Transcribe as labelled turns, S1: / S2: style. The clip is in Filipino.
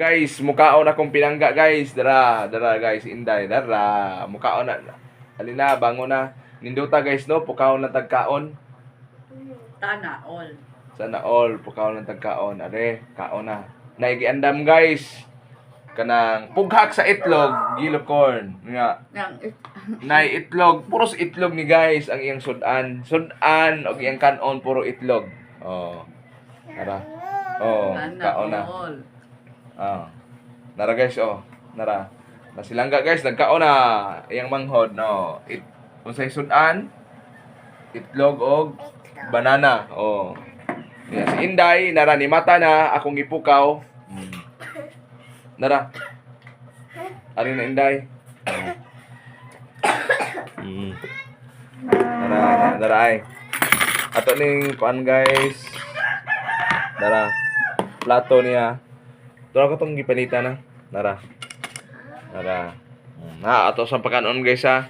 S1: Guys, mukaon akong pinangga guys. Dara guys, Inday, dara. Mukaon na. Alina, bango na. Ninduta guys no, pukaon na tagkaon.
S2: Tana all.
S1: Sana all pukaon na tagkaon. Are, kaon na. Naigiandam guys. Kanang pughak sa itlog, yellow corn. Nga. Nay itlog, puros itlog ni guys ang iyang sudan. Sudan og iyang kanon puro itlog. Oh. Tara. Oh, kaon na. Ah. Nara guys, oh. Nara. Nasilangga guys, nagkaon na. Iyang manghod, no. Unsay sudan? Itlog og banana. Oh. Yan, si Inday, nara ni mata na akong ipukaw. Nara. Ari na Inday. Nara ay. Ato ning kuan guys. Nara. Plato niya. Dora ko tong gipalitan na. Nara. Na ato sa pagkanon guys ha.